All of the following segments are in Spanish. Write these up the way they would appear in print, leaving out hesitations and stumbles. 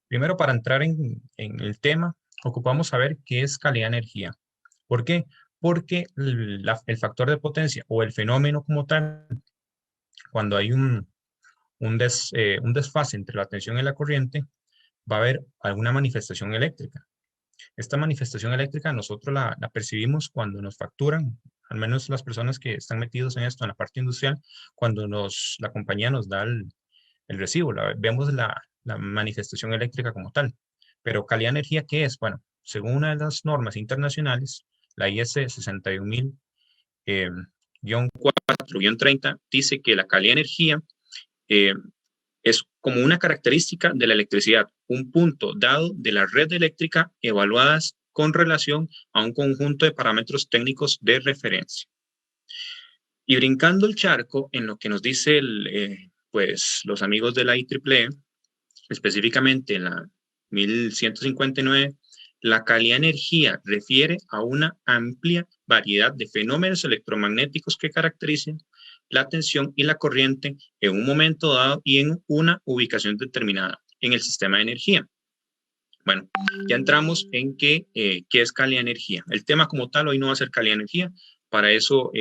Primero, para entrar en el tema, ocupamos saber qué es calidad de energía. ¿Por qué? Porque el factor de potencia o el fenómeno como tal, cuando hay un desfase entre la tensión y la corriente, va a haber alguna manifestación eléctrica. Esta manifestación eléctrica nosotros la percibimos cuando nos facturan, al menos las personas que están metidos en esto, en la parte industrial, cuando la compañía nos da el recibo, vemos la manifestación eléctrica como tal. Pero calidad de energía, ¿qué es? Bueno, según una de las normas internacionales, la IS 61000 4-30 dice que la calidad de energía eh, es como una característica de la electricidad, un punto dado de la red eléctrica evaluadas con relación a un conjunto de parámetros técnicos de referencia. Y brincando el charco en lo que nos dice pues, los amigos de la IEEE, específicamente en la 1159, la calidad de energía refiere a una amplia variedad de fenómenos electromagnéticos que caracterizan la tensión y la corriente en un momento dado y en una ubicación determinada en el sistema de energía. Bueno, ya entramos en qué es calidad de energía. El tema como tal hoy no va a ser calidad de energía. Para eso,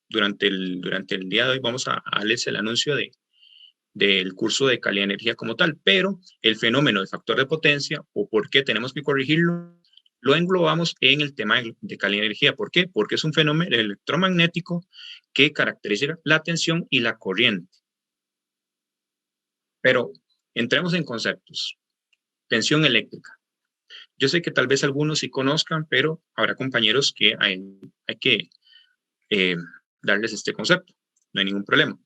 durante el día de hoy vamos a darles el anuncio del curso de calidad de energía como tal, pero el fenómeno de factor de potencia o por qué tenemos que corregirlo, lo englobamos en el tema de calidad de energía. ¿Por qué? Porque es un fenómeno electromagnético que caracteriza la tensión y la corriente. Pero entremos en conceptos. Tensión eléctrica. Yo sé que tal vez algunos sí conozcan, pero habrá compañeros que hay que eh, darles este concepto. No hay ningún problema.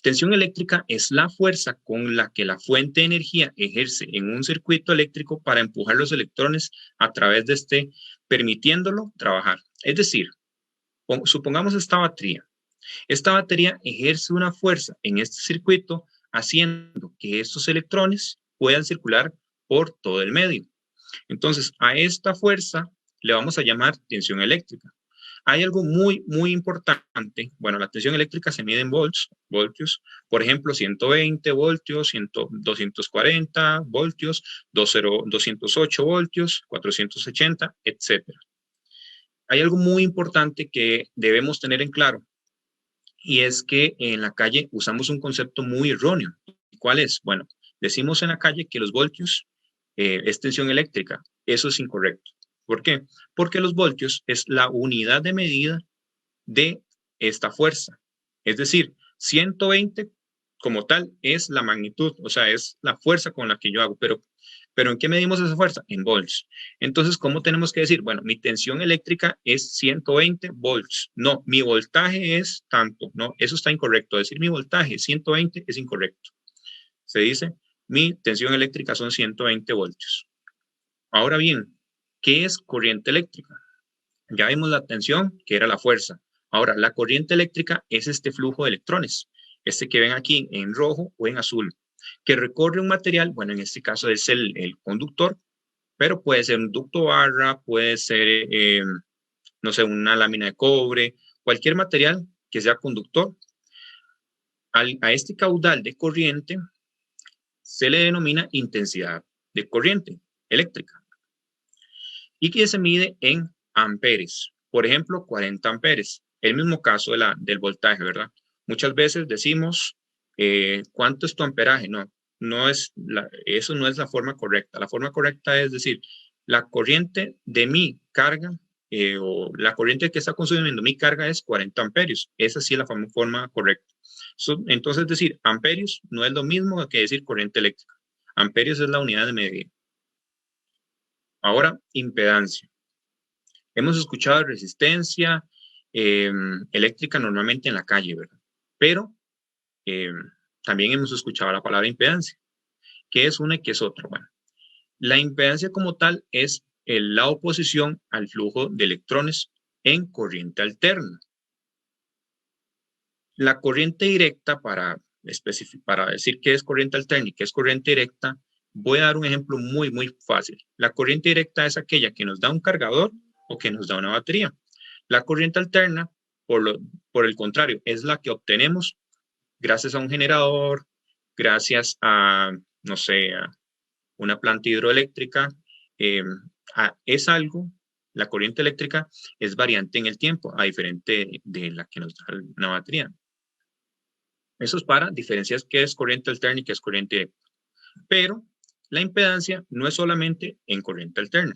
Tensión eléctrica es la fuerza con la que la fuente de energía ejerce en un circuito eléctrico para empujar los electrones a través de este, permitiéndolo trabajar. Es decir, supongamos esta batería. Esta batería ejerce una fuerza en este circuito haciendo que estos electrones puedan circular por todo el medio. Entonces, a esta fuerza le vamos a llamar tensión eléctrica. Hay algo muy, muy importante. Bueno, la tensión eléctrica se mide en voltios. Por ejemplo, 120 voltios, 240 voltios, 208 voltios, 480, etcétera. Hay algo muy importante que debemos tener en claro y es que en la calle usamos un concepto muy erróneo. ¿Cuál es? Bueno, decimos en la calle que los voltios es tensión eléctrica. Eso es incorrecto. ¿Por qué? Porque los voltios es la unidad de medida de esta fuerza. Es decir, 120 como tal es la magnitud, o sea, es la fuerza con la que yo hago, pero ¿en qué medimos esa fuerza? En volts. Entonces, ¿cómo tenemos que decir? Bueno, mi tensión eléctrica es 120 volts. No, mi voltaje es tanto. No, eso está incorrecto. Decir mi voltaje 120 es incorrecto. Se dice, mi tensión eléctrica son 120 voltios. Ahora bien, ¿qué es corriente eléctrica? Ya vimos la tensión, que era la fuerza. Ahora, la corriente eléctrica es este flujo de electrones, este que ven aquí en rojo o en azul, que recorre un material, bueno, en este caso es el conductor, pero puede ser un ducto barra, puede ser, no sé, una lámina de cobre, cualquier material que sea conductor. A este caudal de corriente se le denomina intensidad de corriente eléctrica y que se mide en amperes. Por ejemplo, 40 amperes. El mismo caso del voltaje, ¿verdad? Muchas veces decimos, ¿cuánto es tu amperaje? No, eso no es la forma correcta. La forma correcta es decir, la corriente de mi carga o la corriente que está consumiendo mi carga es 40 amperios. Esa sí es la forma correcta. Entonces, decir amperios no es lo mismo que decir corriente eléctrica. Amperios es la unidad de medida. Ahora, impedancia. Hemos escuchado resistencia eléctrica normalmente en la calle, ¿verdad? Pero también hemos escuchado la palabra impedancia. ¿Qué es una y qué es otra? Bueno, la impedancia como tal es la oposición al flujo de electrones en corriente alterna. La corriente directa, para decir qué es corriente alterna y qué es corriente directa, voy a dar un ejemplo muy, muy fácil. La corriente directa es aquella que nos da un cargador o que nos da una batería. La corriente alterna, por el contrario, es la que obtenemos gracias a un generador, gracias a, no sé, una planta hidroeléctrica, es algo, la corriente eléctrica es variante en el tiempo, a diferente de la que nos da una batería. Eso es para diferenciar qué es corriente alterna y qué es corriente directa. Pero la impedancia no es solamente en corriente alterna.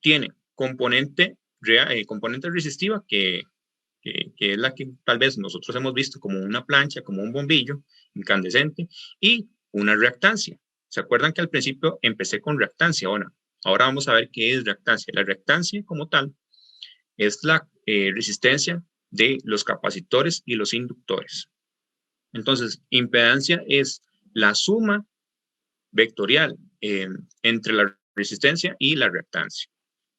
Tiene componente resistiva, que es la que tal vez nosotros hemos visto como una plancha, como un bombillo incandescente, y una reactancia. ¿Se acuerdan que al principio empecé con reactancia? Bueno, ahora vamos a ver qué es reactancia. La reactancia como tal es la resistencia de los capacitores y los inductores. Entonces, impedancia es la suma vectorial entre la resistencia y la reactancia.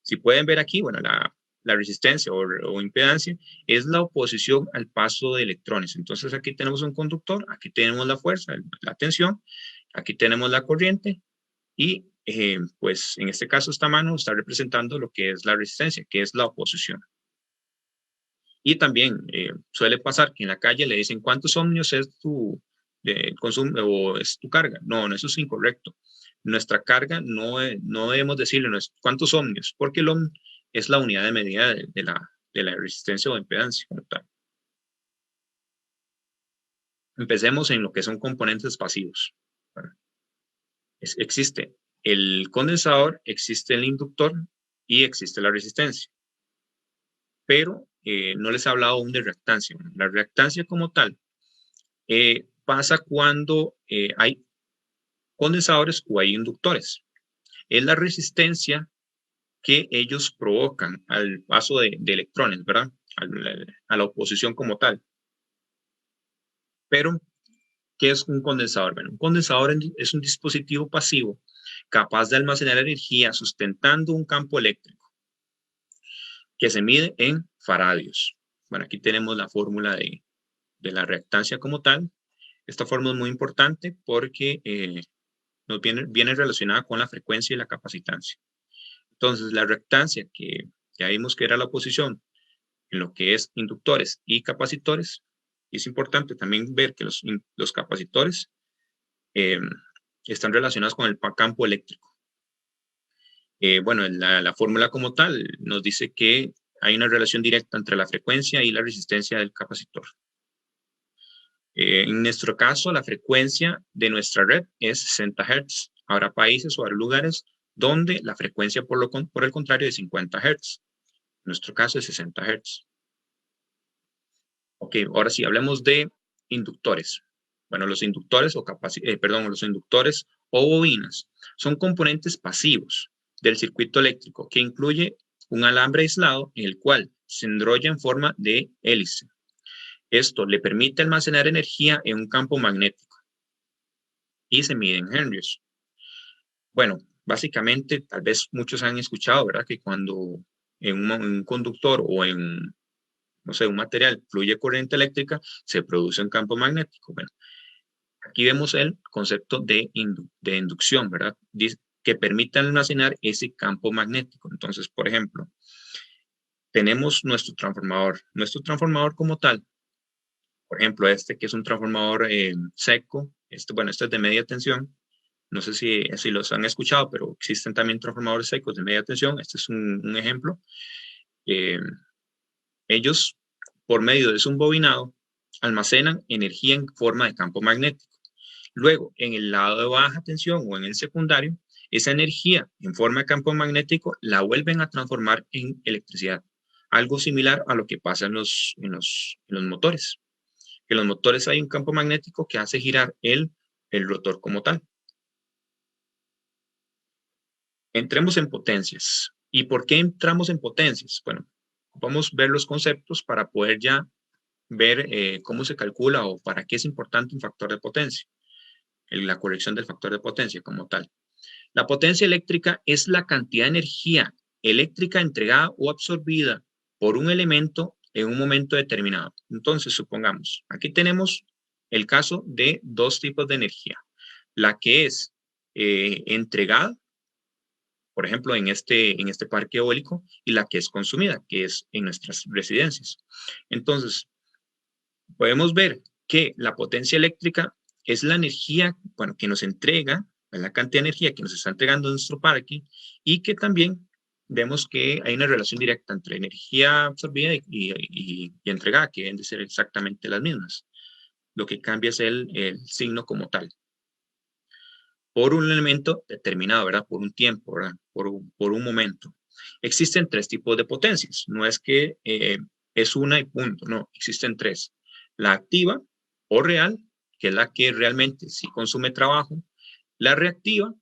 Si pueden ver aquí, bueno, la resistencia o impedancia es la oposición al paso de electrones. Entonces aquí tenemos un conductor, aquí tenemos la fuerza, la tensión, aquí tenemos la corriente y pues en este caso esta mano está representando lo que es la resistencia, que es la oposición. Y también suele pasar que en la calle le dicen cuántos ohmios es tu consumo o es tu carga. No, eso es incorrecto. Nuestra carga no debemos decirle cuántos ohmios, porque el ohm es la unidad de medida de la resistencia o impedancia como tal. Empecemos en lo que son componentes pasivos. Bueno, existe el condensador, existe el inductor y existe la resistencia. Pero no les he hablado aún de reactancia. La reactancia como tal pasa cuando hay condensadores o hay inductores. Es la resistencia que ellos provocan al paso de electrones, ¿verdad? A la oposición como tal. Pero, ¿qué es un condensador? Bueno, un condensador es un dispositivo pasivo capaz de almacenar energía sustentando un campo eléctrico que se mide en faradios. Bueno, aquí tenemos la fórmula de la reactancia como tal. Esta fórmula es muy importante porque nos viene relacionada con la frecuencia y la capacitancia. Entonces, la reactancia, que ya vimos que era la oposición en lo que es inductores y capacitores, es importante también ver que los capacitores están relacionados con el campo eléctrico. Bueno, la fórmula como tal nos dice que hay una relación directa entre la frecuencia y la resistencia del capacitor. En nuestro caso, la frecuencia de nuestra red es 60 Hz. Habrá países o habrá lugares donde la frecuencia por el contrario es 50 Hz. En nuestro caso es 60 Hz. Ok, ahora sí, hablemos de inductores. Bueno, los inductores los inductores o bobinas son componentes pasivos del circuito eléctrico que incluye un alambre aislado en el cual se enrolla en forma de hélice. Esto le permite almacenar energía en un campo magnético y se mide en henrios. Bueno, básicamente, tal vez muchos han escuchado, ¿verdad? Que cuando en un conductor o en, no sé, un material fluye corriente eléctrica, se produce un campo magnético. Bueno, aquí vemos el concepto de inducción, ¿verdad? Dice que permite almacenar ese campo magnético. Entonces, por ejemplo, tenemos nuestro transformador. Nuestro transformador como tal, por ejemplo, este que es un transformador seco, bueno, este es de media tensión. No sé si los han escuchado, pero existen también transformadores secos de media tensión. Este es un ejemplo. Ellos, por medio de su bobinado, almacenan energía en forma de campo magnético. Luego, en el lado de baja tensión o en el secundario, esa energía en forma de campo magnético la vuelven a transformar en electricidad. Algo similar a lo que pasa en los motores. En los motores hay un campo magnético que hace girar el rotor como tal. Entremos en potencias. ¿Y por qué entramos en potencias? Bueno, vamos a ver los conceptos para poder ya ver cómo se calcula o para qué es importante un factor de potencia, la corrección del factor de potencia como tal. La potencia eléctrica es la cantidad de energía eléctrica entregada o absorbida por un elemento en un momento determinado. Entonces, supongamos, aquí tenemos el caso de dos tipos de energía. La que es entregada, por ejemplo, en este parque eólico, y la que es consumida, que es en nuestras residencias. Entonces, podemos ver que la potencia eléctrica es la energía, bueno, que nos entrega es la cantidad de energía que nos está entregando nuestro parque, y que también vemos que hay una relación directa entre energía absorbida y entregada, que deben de ser exactamente las mismas. Lo que cambia es el signo como tal, por un elemento determinado, ¿verdad? Por un tiempo, ¿verdad? Por un momento. Existen tres tipos de potencias. No es que es una y punto, no, existen tres. La activa o real, que es la que realmente sí consume trabajo, la reactiva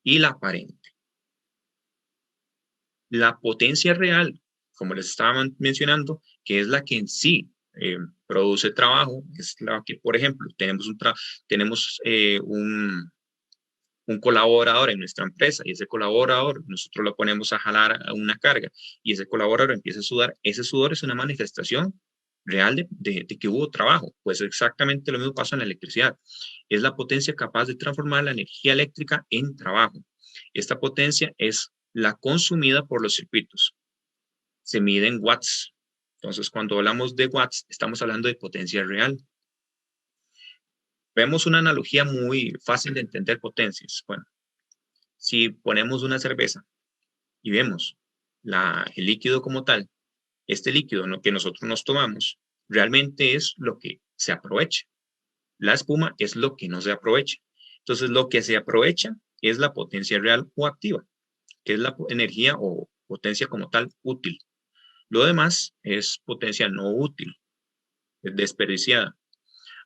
y la aparente. La potencia real, como les estaba mencionando, que es la que en sí produce trabajo, es la que, por ejemplo, tenemos un colaborador en nuestra empresa, y ese colaborador nosotros lo ponemos a jalar a una carga y ese colaborador empieza a sudar. Ese sudor es una manifestación real de que hubo trabajo. Pues exactamente lo mismo pasa en la electricidad. Es la potencia capaz de transformar la energía eléctrica en trabajo. Esta potencia es la consumida por los circuitos. Se mide en watts. Entonces, cuando hablamos de watts, estamos hablando de potencia real. Vemos una analogía muy fácil de entender potencias. Bueno, si ponemos una cerveza y vemos el líquido como tal, este líquido que nosotros nos tomamos realmente es lo que se aprovecha. La espuma es lo que no se aprovecha. Entonces, lo que se aprovecha es la potencia real o activa, que es la energía o potencia como tal útil. Lo demás es potencia no útil, es desperdiciada.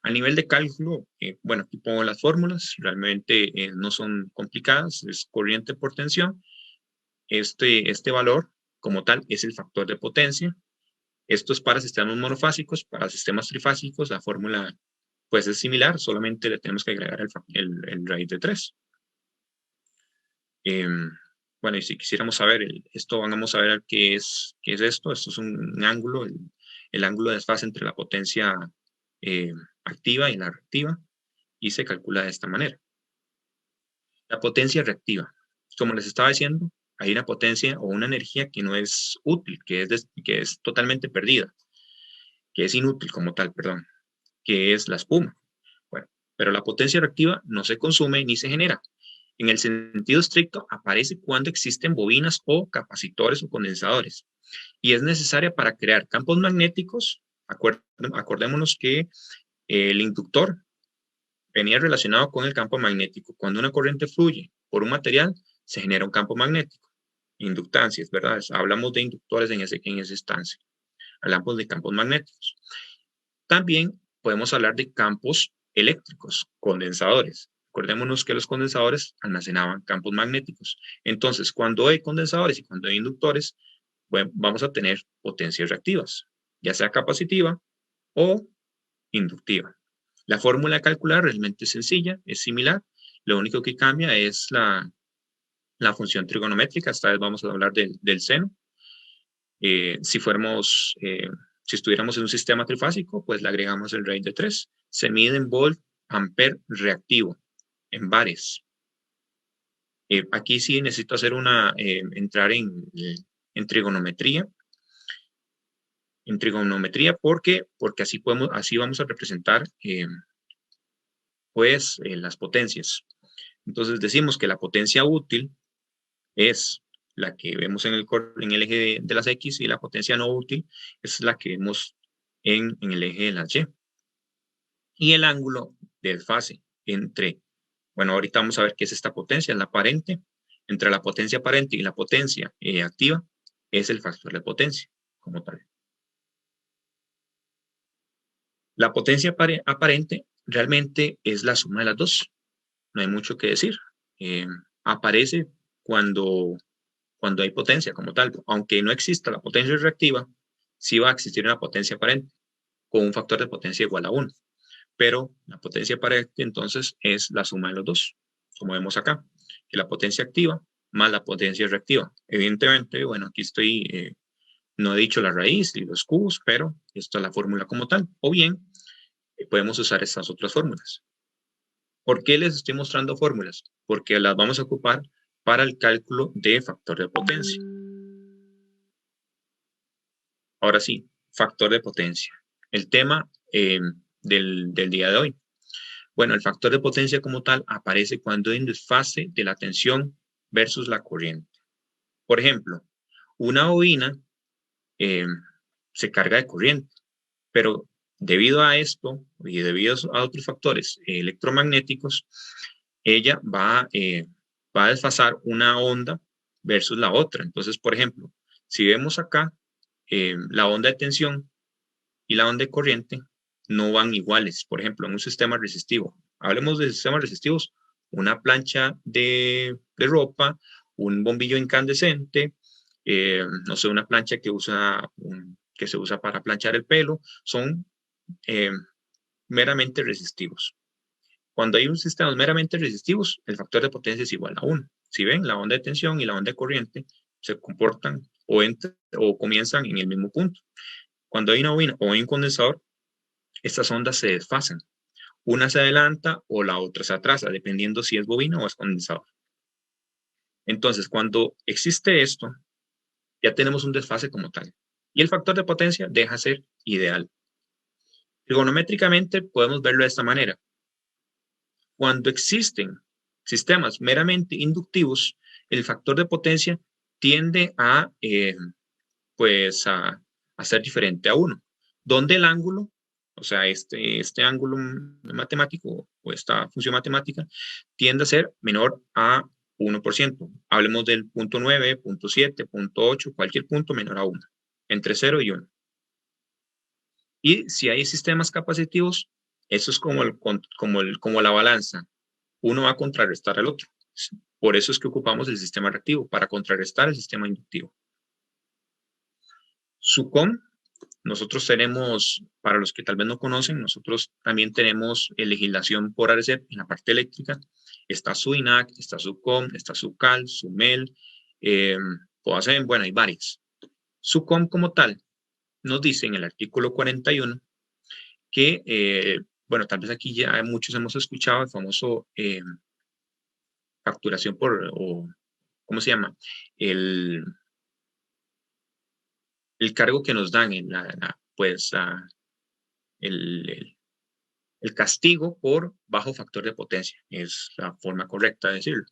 A nivel de cálculo, bueno, aquí pongo las fórmulas, realmente no son complicadas, es corriente por tensión. Este valor como tal es el factor de potencia. Esto es para sistemas monofásicos. Para sistemas trifásicos la fórmula pues es similar, solamente le tenemos que agregar el raíz de 3. Bueno, y si quisiéramos saber esto, vamos a ver qué es esto. Esto es un ángulo, el ángulo de desfase entre la potencia activa y la reactiva, y se calcula de esta manera. La potencia reactiva, como les estaba diciendo, hay una potencia o una energía que no es útil, que es totalmente perdida, que es inútil como tal, perdón, que es la espuma. Bueno, pero la potencia reactiva no se consume ni se genera. En el sentido estricto, aparece cuando existen bobinas o capacitores o condensadores, y es necesaria para crear campos magnéticos. Acordémonos que el inductor venía relacionado con el campo magnético. Cuando una corriente fluye por un material, se genera un campo magnético. Inductancias, ¿verdad? Hablamos de inductores en esa instancia. Hablamos de campos magnéticos. También podemos hablar de campos eléctricos, condensadores. Acordémonos que los condensadores almacenaban campos magnéticos. Entonces, cuando hay condensadores y cuando hay inductores, bueno, vamos a tener potencias reactivas, ya sea capacitiva o inductiva. La fórmula a calcular realmente es sencilla, es similar. Lo único que cambia es la función trigonométrica. Esta vez vamos a hablar del seno. Si estuviéramos en un sistema trifásico, pues le agregamos el raíz de 3. Se mide en volt ampere reactivo, en bares. Aquí sí necesito hacer entrar en trigonometría. En trigonometría, porque así vamos a representar las potencias. Entonces decimos que la potencia útil es la que vemos en el eje de las X, y la potencia no útil es la que vemos en el eje de las Y. Y el ángulo de desfase bueno, ahorita vamos a ver qué es esta potencia, la aparente. Entre la potencia aparente y la potencia activa es el factor de potencia, como tal. La potencia aparente realmente es la suma de las dos. No hay mucho que decir. Aparece cuando hay potencia como tal. Aunque no exista la potencia reactiva, sí va a existir una potencia aparente con un factor de potencia igual a 1. Pero la potencia aparente entonces es la suma de los dos, como vemos acá, que la potencia activa más la potencia reactiva. Evidentemente, bueno, aquí no he dicho la raíz y los cubos, pero esta es la fórmula como tal. O bien, podemos usar estas otras fórmulas. ¿Por qué les estoy mostrando fórmulas? Porque las vamos a ocupar para el cálculo de factor de potencia. Ahora sí, factor de potencia. El tema del día de hoy. Bueno, el factor de potencia como tal aparece cuando hay un desfase de la tensión versus la corriente. Por ejemplo, una bobina se carga de corriente, pero debido a esto y debido a otros factores electromagnéticos, ella va a desfasar una onda versus la otra. Entonces, por ejemplo, si vemos acá, la onda de tensión y la onda de corriente no van iguales. Por ejemplo, en un sistema resistivo. Hablemos de sistemas resistivos, una plancha de ropa, un bombillo incandescente, no sé, una plancha que se usa para planchar el pelo, son meramente resistivos. Cuando hay un sistema meramente resistivos, el factor de potencia es igual a 1. Si ven, la onda de tensión y la onda de corriente se comportan o comienzan en el mismo punto. Cuando hay una bobina o hay un condensador, estas ondas se desfasan. Una se adelanta o la otra se atrasa, dependiendo si es bobina o es condensador. Entonces, cuando existe esto, ya tenemos un desfase como tal. Y el factor de potencia deja ser ideal. Trigonométricamente podemos verlo de esta manera. Cuando existen sistemas meramente inductivos, el factor de potencia tiende pues a ser diferente a 1, donde el ángulo, o sea, este ángulo matemático o esta función matemática, tiende a ser menor a 1%. Hablemos del punto 9, punto 7, punto 8, cualquier punto menor a 1, entre 0 y 1. Y si hay sistemas capacitivos, eso es como la balanza. Uno va a contrarrestar al otro. Por eso es que ocupamos el sistema reactivo, para contrarrestar el sistema inductivo. SUCOM, nosotros tenemos, para los que tal vez no conocen, nosotros también tenemos legislación por ARECEP en la parte eléctrica. Está SUINAC, está SUCOM, está SUCAL, SUMEL, POASEM, bueno, hay varias. SUCOM como tal nos dice en el artículo 41 que, bueno, tal vez aquí ya muchos hemos escuchado el famoso facturación o ¿cómo se llama? El cargo que nos dan, pues, el castigo por bajo factor de potencia, es la forma correcta de decirlo.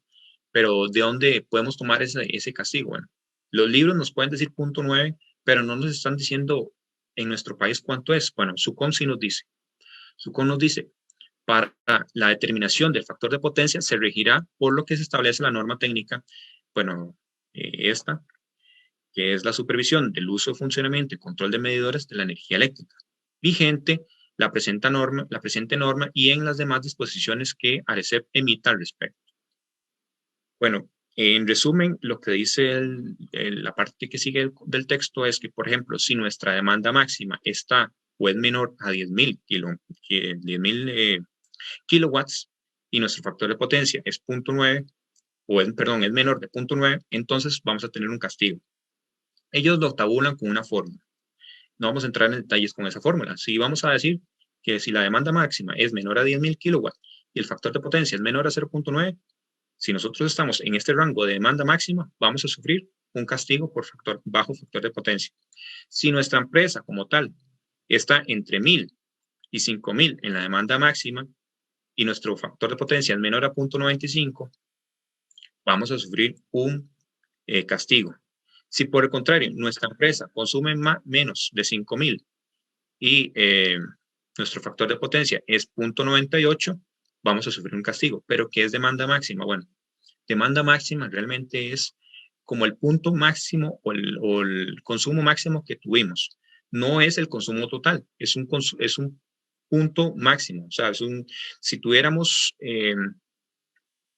Pero ¿de dónde podemos tomar ese castigo? Bueno, los libros nos pueden decir 0.9, pero no nos están diciendo en nuestro país cuánto es. Bueno, SUCOM sí nos dice. SUCOM nos dice, para la determinación del factor de potencia se regirá por lo que se establece la norma técnica, bueno, esta, que es la supervisión del uso, funcionamiento y control de medidores de la energía eléctrica, vigente la presente norma y en las demás disposiciones que ARECEP emita al respecto. Bueno, en resumen, lo que dice la parte que sigue del texto es que, por ejemplo, si nuestra demanda máxima está o es menor a 10.000 kilowatts y nuestro factor de potencia es 0.9 o es menor de 0.9, entonces vamos a tener un castigo. Ellos lo tabulan con una fórmula. No vamos a entrar en detalles con esa fórmula. Si vamos a decir que si la demanda máxima es menor a 10.000 kilowatts y el factor de potencia es menor a 0.9, si nosotros estamos en este rango de demanda máxima, vamos a sufrir un castigo por bajo factor de potencia. Si nuestra empresa como tal está entre 1.000 y 5.000 en la demanda máxima y nuestro factor de potencia es menor a 0.95, vamos a sufrir un castigo. Si por el contrario, nuestra empresa consume menos de 5.000 y nuestro factor de potencia es 0.98, vamos a sufrir un castigo. ¿Pero qué es demanda máxima? Bueno, demanda máxima realmente es como el punto máximo o el consumo máximo que tuvimos. No es el consumo total, es un punto máximo. O sea, si tuviéramos,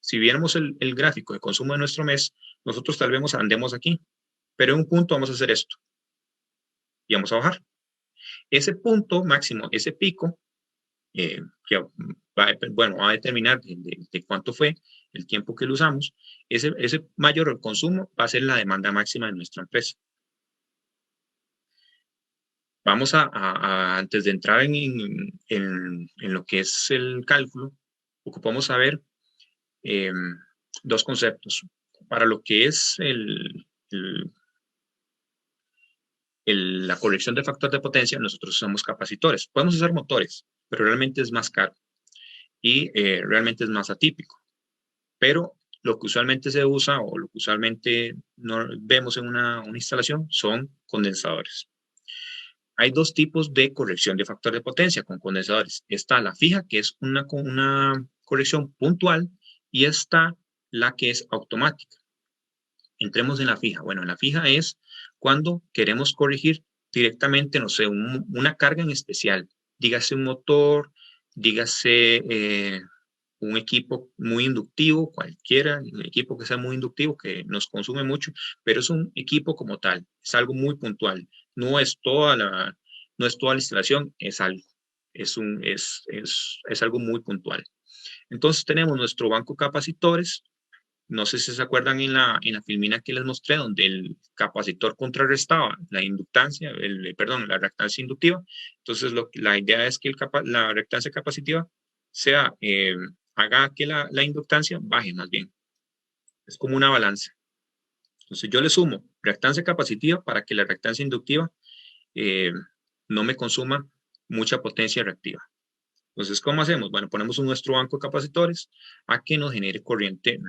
si viéramos el gráfico de consumo de nuestro mes, nosotros tal vez andemos aquí, pero en un punto vamos a hacer esto y vamos a bajar. Ese punto máximo, ese pico, que va a determinar de cuánto fue el tiempo que lo usamos, ese mayor consumo va a ser la demanda máxima de nuestra empresa. Vamos antes de entrar en lo que es el cálculo, ocupamos saber dos conceptos. Para lo que es la corrección de factor de potencia, nosotros usamos capacitores. Podemos usar motores, pero realmente es más caro. y realmente es más atípico. Pero lo que usualmente se usa o lo que usualmente no vemos en una instalación son condensadores. Hay dos tipos de corrección de factor de potencia con condensadores. Está la fija, que es una corrección puntual, y está la que es automática. Entremos en la fija. Bueno, en la fija es cuando queremos corregir directamente, no sé, una carga en especial. Dígase un motor, dígase un equipo muy inductivo, cualquiera, un equipo que sea muy inductivo, que nos consume mucho, pero es un equipo como tal, es algo muy puntual. No es toda la, no es toda la instalación, es algo, es algo muy puntual. Entonces tenemos nuestro banco capacitores. No sé si se acuerdan en la filmina que les mostré, donde el capacitor contrarrestaba la inductancia, perdón, la reactancia inductiva. Entonces, la idea es que la reactancia capacitiva sea, haga que la inductancia baje más bien. Es como una balanza. Entonces, yo le sumo reactancia capacitiva para que la reactancia inductiva no me consuma mucha potencia reactiva. Entonces, ¿cómo hacemos? Bueno, ponemos nuestro banco de capacitores a que nos genere corriente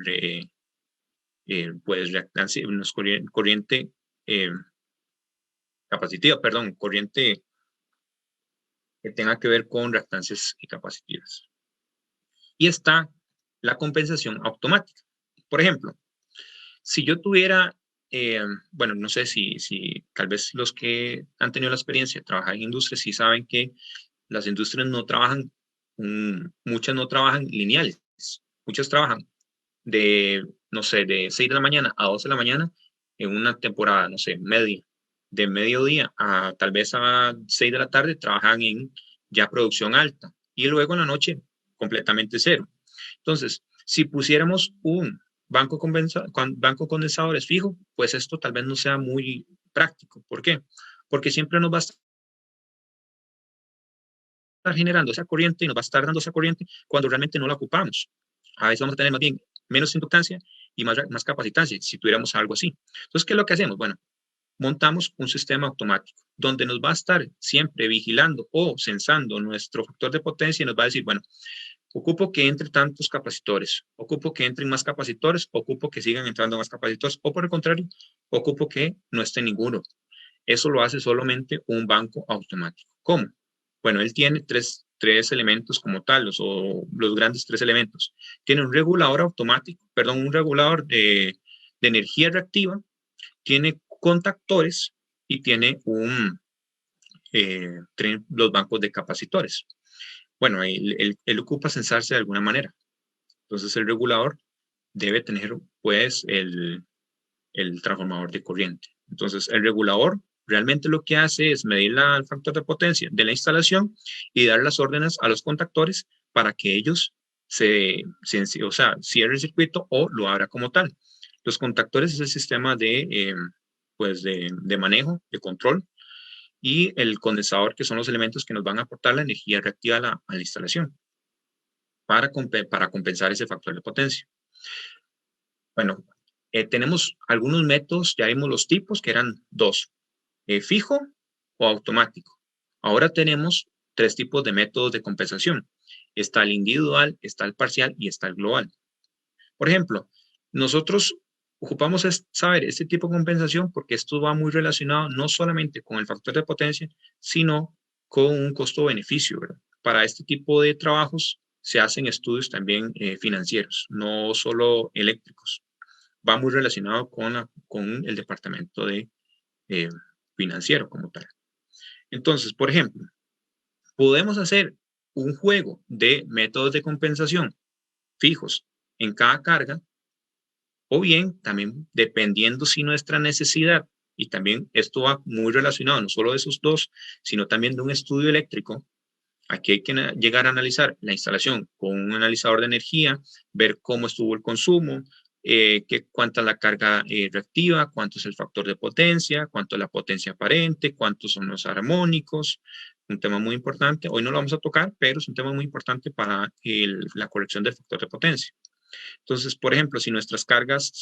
pues reactancia, corriente capacitiva, perdón, corriente que tenga que ver con reactancias capacitivas. Y está la compensación automática. Por ejemplo, si yo tuviera, bueno, no sé si tal vez los que han tenido la experiencia de trabajar en industrias sí saben que las industrias no trabajan, muchas no trabajan lineales, muchas trabajan de, no sé, de 6 de la mañana a 12 de la mañana en una temporada, no sé, media. De mediodía a tal vez a 6 de la tarde trabajan en ya producción alta y luego en la noche completamente cero. Entonces, si pusiéramos un banco condensadores fijo, pues esto tal vez no sea muy práctico. ¿Por qué? Porque siempre nos va a estar generando esa corriente y nos va a estar dando esa corriente cuando realmente no la ocupamos. A veces vamos a tener más bien menos inductancia y más capacitancia si tuviéramos algo así. Entonces, ¿qué es lo que hacemos? Bueno, montamos un sistema automático donde nos va a estar siempre vigilando o censando nuestro factor de potencia y nos va a decir, bueno, ocupo que entre tantos capacitores, ocupo que entren más capacitores, ocupo que sigan entrando más capacitores, o por el contrario, ocupo que no esté ninguno. Eso lo hace solamente un banco automático. ¿Cómo? Bueno, él tiene tres elementos como tal, o los grandes tres elementos. Tiene un regulador automático, perdón, un regulador de energía reactiva, tiene contactores y tiene los bancos de capacitores. Bueno, él ocupa censarse de alguna manera. Entonces el regulador debe tener pues el transformador de corriente. Entonces el regulador realmente lo que hace es medir el factor de potencia de la instalación y dar las órdenes a los contactores para que ellos o sea, cierren el circuito o lo abra como tal. Los contactores es el sistema pues de manejo, de control, y el condensador, que son los elementos que nos van a aportar la energía reactiva a la instalación para compensar ese factor de potencia. Bueno, tenemos algunos métodos, ya vimos los tipos, que eran dos, fijo o automático. Ahora tenemos tres tipos de métodos de compensación. Está el individual, está el parcial y está el global. Por ejemplo, nosotros ocupamos saber este tipo de compensación porque esto va muy relacionado no solamente con el factor de potencia, sino con un costo-beneficio, ¿verdad? Para este tipo de trabajos se hacen estudios también financieros, no solo eléctricos. Va muy relacionado con el departamento de financiero como tal. Entonces, por ejemplo, podemos hacer un juego de métodos de compensación fijos en cada carga, o bien también dependiendo si nuestra necesidad, y también esto va muy relacionado no solo de esos dos, sino también de un estudio eléctrico. Aquí hay que llegar a analizar la instalación con un analizador de energía, ver cómo estuvo el consumo, cuánta es la carga reactiva, cuánto es el factor de potencia, cuánto es la potencia aparente, cuántos son los armónicos. Un tema muy importante. Hoy no lo vamos a tocar, pero es un tema muy importante para la corrección del factor de potencia. Entonces, por ejemplo, si nuestras cargas,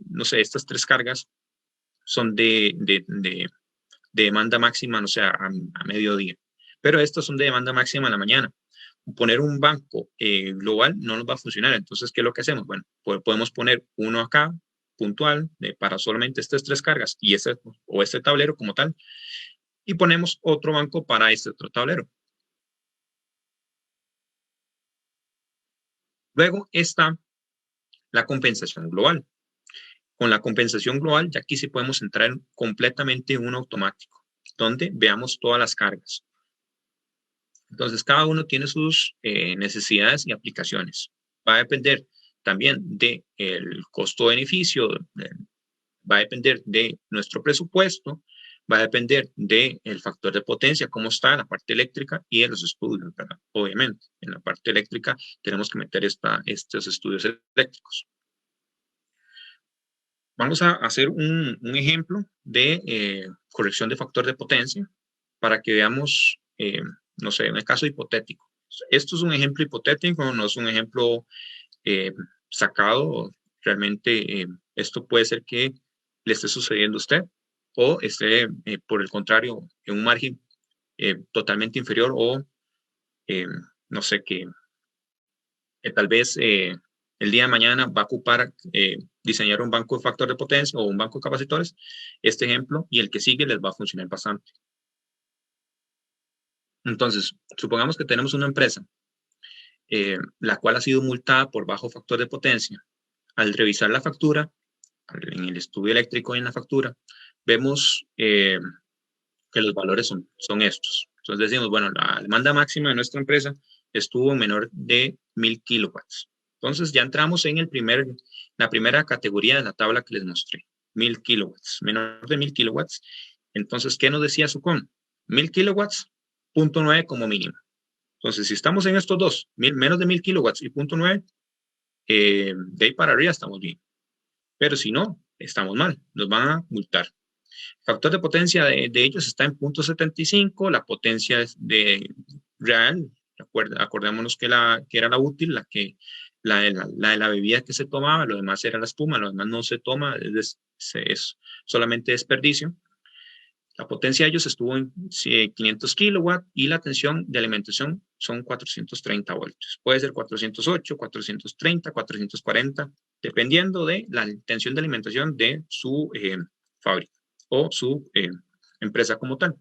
no sé, estas tres cargas son de demanda máxima, no sé, a mediodía, pero estas son de demanda máxima en la mañana. poner un banco global no nos va a funcionar. Entonces, ¿qué es lo que hacemos? Bueno, podemos poner uno acá, puntual, para solamente estas 3 cargas y este tablero como tal, y ponemos otro banco para este otro tablero. Luego está la compensación global. Con la compensación global, ya aquí sí podemos entrar completamente en un automático, donde veamos todas las cargas. Entonces, cada uno tiene sus necesidades y aplicaciones. Va a depender también del costo-beneficio, va a depender de nuestro presupuesto, va a depender del factor de potencia, cómo está en la parte eléctrica y de los estudios, ¿verdad? Obviamente, en la parte eléctrica tenemos que meter estos estudios eléctricos. Vamos a hacer un ejemplo de corrección de factor de potencia para que veamos, no sé, en el caso hipotético. Esto es un ejemplo hipotético, no es un ejemplo sacado. Realmente esto puede ser que le esté sucediendo a usted o esté, por el contrario, en un margen totalmente inferior o no sé, que tal vez el día de mañana va a ocupar diseñar un banco de factor de potencia o un banco de capacitores. Este ejemplo y el que sigue les va a funcionar bastante. Entonces, supongamos que tenemos una empresa la cual ha sido multada por bajo factor de potencia. Al revisar la factura, en el estudio eléctrico y en la factura, vemos que los valores son estos. Entonces decimos, bueno, la demanda máxima de nuestra empresa estuvo menor de 1000 kilowatts. Entonces ya entramos en la primera categoría de la tabla que les mostré, 1000 kilowatts, menor de 1000 kilowatts. Entonces, ¿qué nos decía SUCOM? 1000 kilowatts, 0.9 como mínimo. Entonces, si estamos en estos dos, menos de 1000 kilowatts y 0.9, de ahí para arriba estamos bien. Pero si no, estamos mal, nos van a multar. El factor de potencia de ellos está en 0.75, la potencia de real, acordémonos que era la útil, la de la bebida que se tomaba, lo demás era la espuma, lo demás no se toma, es solamente desperdicio. La potencia de ellos estuvo en 500 kilowatts y la tensión de alimentación son 430 voltios. Puede ser 408, 430, 440, dependiendo de la tensión de alimentación de su fábrica o su empresa como tal.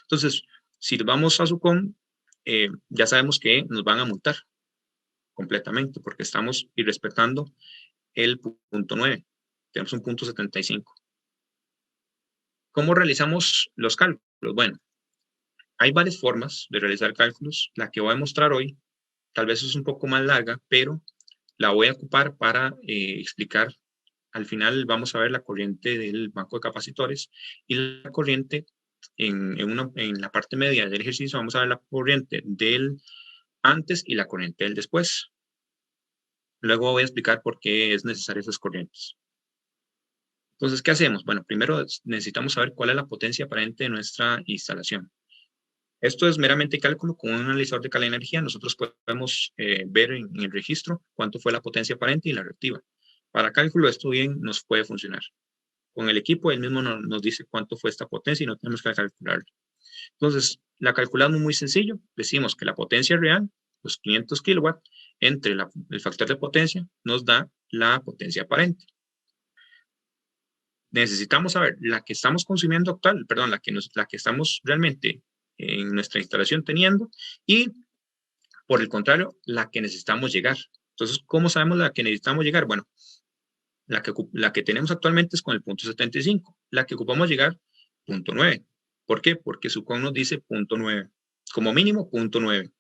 Entonces, si vamos a SUCOM, ya sabemos que nos van a multar completamente porque estamos irrespetando el punto 9. Tenemos un punto 75. ¿Cómo realizamos los cálculos? Bueno, hay varias formas de realizar cálculos. La que voy a mostrar hoy tal vez es un poco más larga, pero la voy a ocupar para explicar. Al final vamos a ver la corriente del banco de capacitores y la corriente en la parte media del ejercicio vamos a ver la corriente del antes y la corriente del después. Luego voy a explicar por qué es necesaria esas corrientes. Entonces, ¿qué hacemos? Bueno, primero necesitamos saber cuál es la potencia aparente de nuestra instalación. Esto es meramente cálculo con un analizador de calidad de energía. Nosotros podemos ver en el registro cuánto fue la potencia aparente y la reactiva. Para cálculo esto bien nos puede funcionar. Con el equipo él mismo nos dice cuánto fue esta potencia y no tenemos que calcularlo. Entonces, la calculamos muy sencillo. Decimos que la potencia real, los 500 kilowatts, entre el factor de potencia, nos da la potencia aparente. Necesitamos saber la que estamos consumiendo actual, perdón, la que estamos realmente en nuestra instalación teniendo y, por el contrario, la que necesitamos llegar. Entonces, ¿cómo sabemos la que necesitamos llegar? Bueno, la que tenemos actualmente es con el punto 75. La que ocupamos llegar, punto 9. ¿Por qué? Porque SUCOM nos dice punto 9. Como mínimo, punto 9.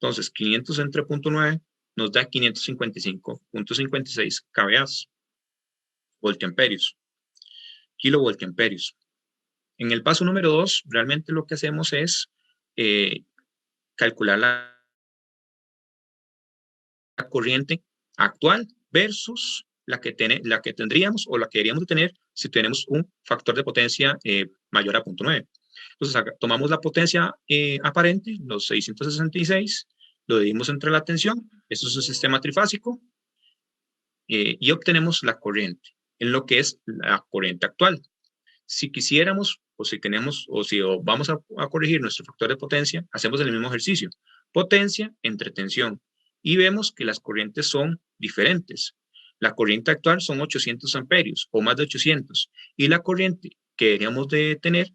Entonces, 500 entre punto 9 nos da 555.56 kVA, voltiamperios, kilovoltiamperios. En el paso número 2, realmente lo que hacemos es calcular la corriente actual versus la que tendríamos o la que deberíamos de tener si tenemos un factor de potencia mayor a 0.9. Entonces, tomamos la potencia aparente, los 666, lo dividimos entre la tensión, esto es un sistema trifásico, y obtenemos la corriente, en lo que es la corriente actual. Si quisiéramos, o si vamos a corregir nuestro factor de potencia, hacemos el mismo ejercicio. potencia entre tensión. Y vemos que las corrientes son diferentes. La corriente actual son 800 amperios o más de 800. Y la corriente que deberíamos de tener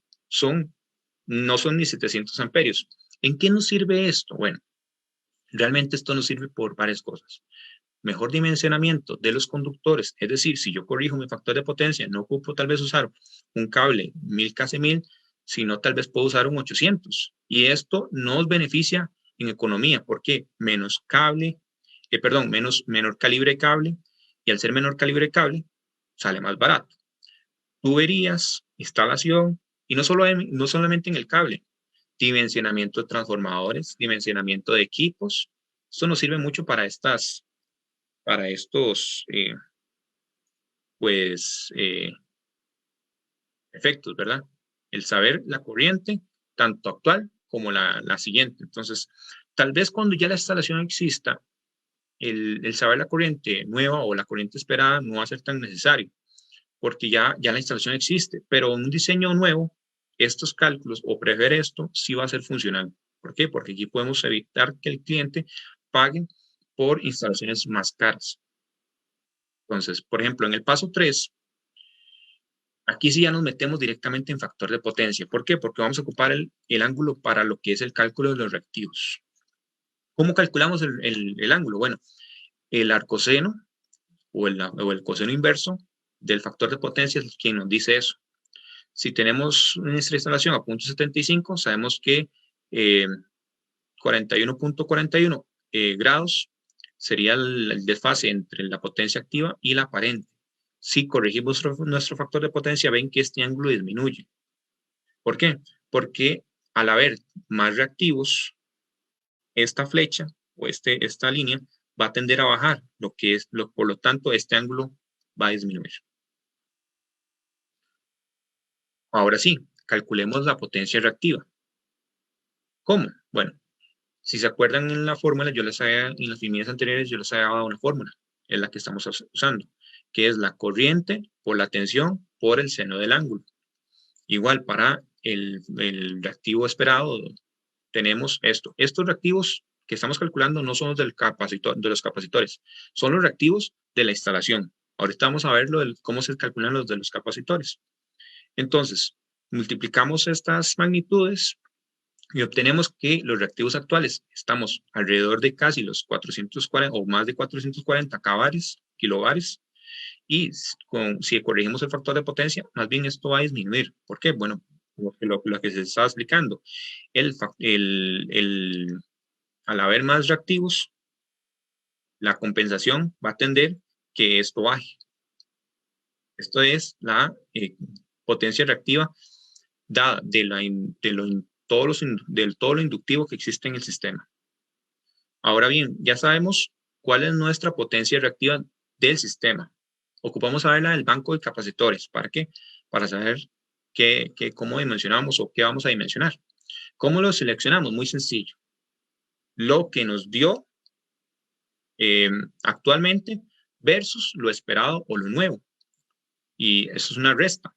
no son ni 700 amperios. ¿En qué nos sirve esto? Bueno, realmente esto nos sirve por varias cosas. Mejor dimensionamiento de los conductores, es decir, si yo corrijo mi factor de potencia, no ocupo tal vez usar un cable 1000 sino tal vez puedo usar un 800. Y esto nos beneficia en economía, porque menor calibre de cable, y al ser menor calibre de cable, sale más barato. Tuberías, instalación, y no solamente en el cable, dimensionamiento de transformadores, dimensionamiento de equipos. Esto nos sirve mucho para estos efectos, ¿verdad? El saber la corriente, tanto actual como la siguiente. Entonces, tal vez cuando ya la instalación exista, el saber la corriente nueva o la corriente esperada no va a ser tan necesario, porque ya la instalación existe, pero un diseño nuevo, estos cálculos o prever esto, sí va a ser funcional. ¿Por qué? Porque aquí podemos evitar que el cliente pague por instalaciones más caras. Entonces, por ejemplo, en el paso 3, aquí sí ya nos metemos directamente en factor de potencia. ¿Por qué? Porque vamos a ocupar el ángulo para lo que es el cálculo de los reactivos. ¿Cómo calculamos el ángulo? Bueno, el arcoseno o el coseno inverso del factor de potencia es quien nos dice eso. Si tenemos nuestra instalación a 0.75, sabemos que 41.41 grados sería el desfase entre la potencia activa y la aparente. Si corregimos nuestro factor de potencia, ven que este ángulo disminuye. ¿Por qué? Porque al haber más reactivos, esta flecha o esta línea va a tender a bajar, por lo tanto, este ángulo va a disminuir. Ahora sí, calculemos la potencia reactiva. ¿Cómo? Bueno, si se acuerdan en la fórmula, en las líneas anteriores, yo les había dado una fórmula, es la que estamos usando, que es la corriente por la tensión por el seno del ángulo. Igual para el reactivo esperado, tenemos esto. Estos reactivos que estamos calculando no son los de los capacitores, son los reactivos de la instalación. Ahorita vamos a ver cómo se calculan los de los capacitores. Entonces, multiplicamos estas magnitudes y obtenemos que los reactivos actuales estamos alrededor de casi los 440 o más de 440 kilobares, y si corregimos el factor de potencia, más bien esto va a disminuir. ¿Por qué? Bueno, lo que se estaba explicando, al haber más reactivos, la compensación va a tender que esto baje. Esto es la potencia reactiva dada de todo lo inductivo que existe en el sistema. Ahora bien, ya sabemos cuál es nuestra potencia reactiva del sistema. Ocupamos saberla del banco de capacitores. ¿Para qué? Para saber cómo dimensionamos o qué vamos a dimensionar. ¿Cómo lo seleccionamos? Muy sencillo. Lo que nos dio actualmente versus lo esperado o lo nuevo. Y eso es una resta,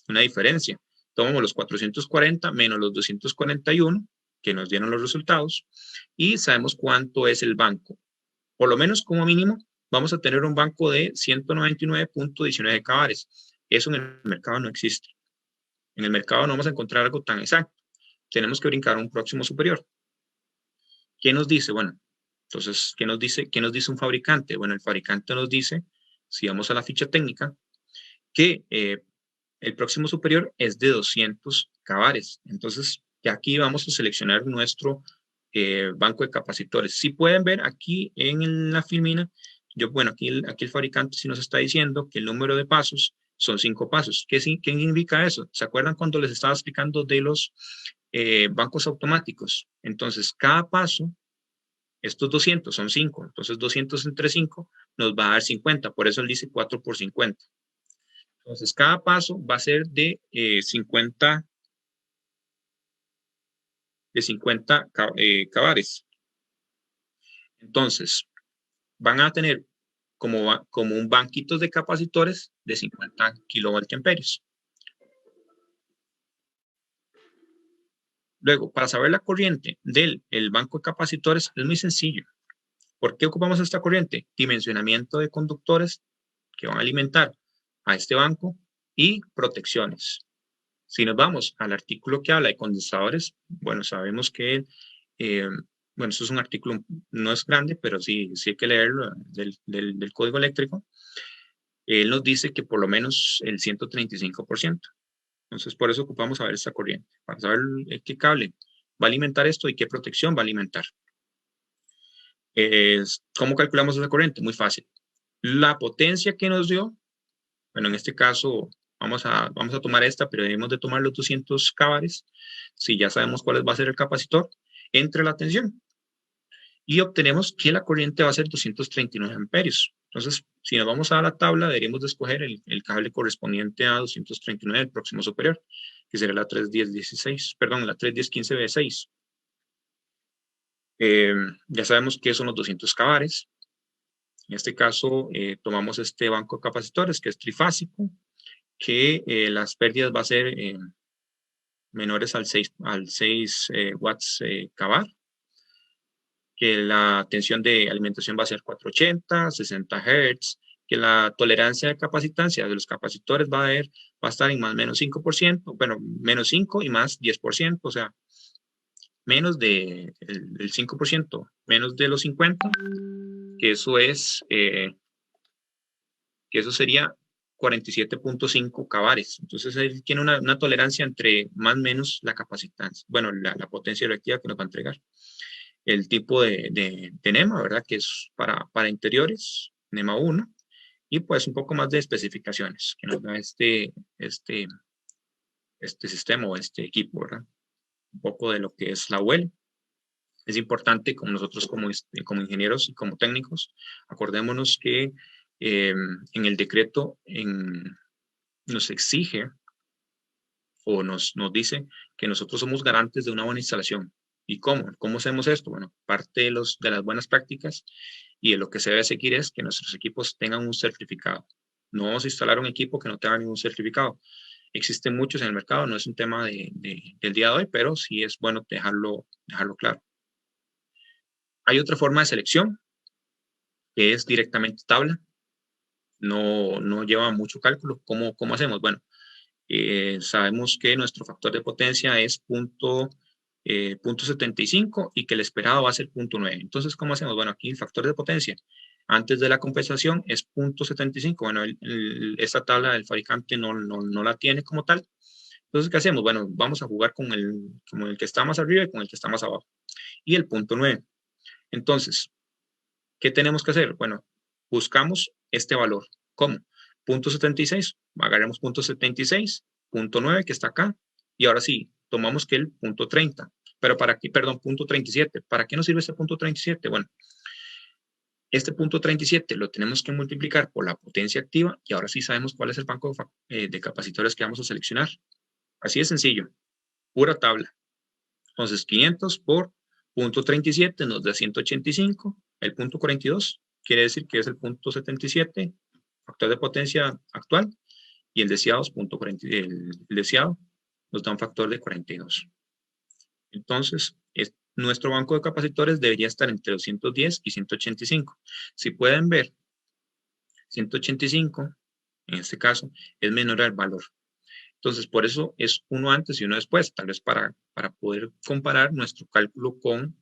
una diferencia. Tomamos los 440 menos los 241 que nos dieron los resultados y sabemos cuánto es el banco. Por lo menos como mínimo vamos a tener un banco de 199.19 kbares. Eso en el mercado no existe. En el mercado no vamos a encontrar algo tan exacto. Tenemos que brincar a un próximo superior. ¿Qué nos dice? Bueno, entonces, ¿qué nos dice un fabricante? Bueno, el fabricante nos dice, si vamos a la ficha técnica, que el próximo superior es de 200 kbares. Entonces, aquí vamos a seleccionar nuestro banco de capacitores. Si pueden ver aquí en la filmina, aquí el fabricante sí nos está diciendo que el número de pasos son 5 pasos. ¿Qué significa eso? ¿Se acuerdan cuando les estaba explicando de los bancos automáticos? Entonces, cada paso, estos 200 son 5, entonces 200 entre 5 nos va a dar 50, por eso él dice 4 por 50. Entonces, cada paso va a ser de 50 kbares. Entonces, van a tener como un banquito de capacitores de 50 kilovoltiamperios. Luego, para saber la corriente del banco de capacitores es muy sencillo. ¿Por qué ocupamos esta corriente? Dimensionamiento de conductores que van a alimentar a este banco y protecciones. Si nos vamos al artículo que habla de condensadores, bueno, sabemos que, bueno, esto es un artículo, no es grande, pero sí hay que leerlo del código eléctrico. Él nos dice que por lo menos el 135%. Entonces, por eso ocupamos saber esta corriente, para saber qué cable va a alimentar esto y qué protección va a alimentar. ¿Cómo calculamos esa corriente? Muy fácil. La potencia que nos dio, bueno, en este caso vamos a tomar esta, pero debemos de tomar los 200 cávares, si ya sabemos cuál va a ser el capacitor, entre la tensión. Y obtenemos que la corriente va a ser 239 amperios. Entonces, si nos vamos a la tabla, deberíamos de escoger el cable correspondiente a 239, el próximo superior, que será la 310-16, perdón, la 310-15B6. Ya sabemos que son los 200 cávares. En este caso, tomamos este banco de capacitores, que es trifásico, que las pérdidas va a ser menores al 6 watts cavar, que la tensión de alimentación va a ser 480, 60 Hz, que la tolerancia de capacitancia de los capacitores va a estar en más o menos 5%, bueno, menos 5 y más 10%, o sea, menos del 5%, menos de los 50, que eso es, que eso sería 47.5 cavares. Entonces, él tiene una tolerancia entre más o menos la capacitancia, bueno, la potencia reactiva que nos va a entregar. El tipo de NEMA, ¿verdad? Que es para interiores, NEMA 1, y pues un poco más de especificaciones que nos da este sistema o este equipo, ¿verdad? Un poco de lo que es la UL. Es importante, como nosotros como ingenieros y como técnicos, acordémonos que en el decreto nos exige o nos dice que nosotros somos garantes de una buena instalación. ¿Y cómo? ¿Cómo hacemos esto? Bueno, parte de las buenas prácticas y de lo que se debe seguir es que nuestros equipos tengan un certificado. No vamos a instalar un equipo que no tenga ningún certificado. Existen muchos en el mercado, no es un tema del día de hoy, pero sí es bueno dejarlo claro. Hay otra forma de selección, que es directamente tabla. No lleva mucho cálculo. ¿Cómo hacemos? Bueno, sabemos que nuestro factor de potencia es 0.75 y que el esperado va a ser 0.9. Entonces, ¿cómo hacemos? Bueno, aquí el factor de potencia antes de la compensación es 0.75. Bueno, esta tabla del fabricante no la tiene como tal. Entonces, ¿qué hacemos? Bueno, vamos a jugar con el que está más arriba y con el que está más abajo. Y el 0.9. Entonces, ¿qué tenemos que hacer? Bueno, buscamos este valor. ¿Cómo? 0.76. Agarremos 0.76, 0.9 que está acá. Y ahora sí, tomamos que el 0.30. Pero para qué, perdón, 0.37. ¿Para qué nos sirve este 0.37? Bueno, este 0.37 lo tenemos que multiplicar por la potencia activa y ahora sí sabemos cuál es el banco de capacitores que vamos a seleccionar. Así de sencillo, pura tabla. Entonces, 500 por 0.37 nos da 185. El 0.42 quiere decir que es el 0.77, factor de potencia actual, y el deseado, el deseado nos da un factor de 42. Entonces, nuestro banco de capacitores debería estar entre 210 y 185. Si pueden ver, 185, en este caso, es menor al valor. Entonces, por eso es uno antes y uno después, tal vez para poder comparar nuestro cálculo con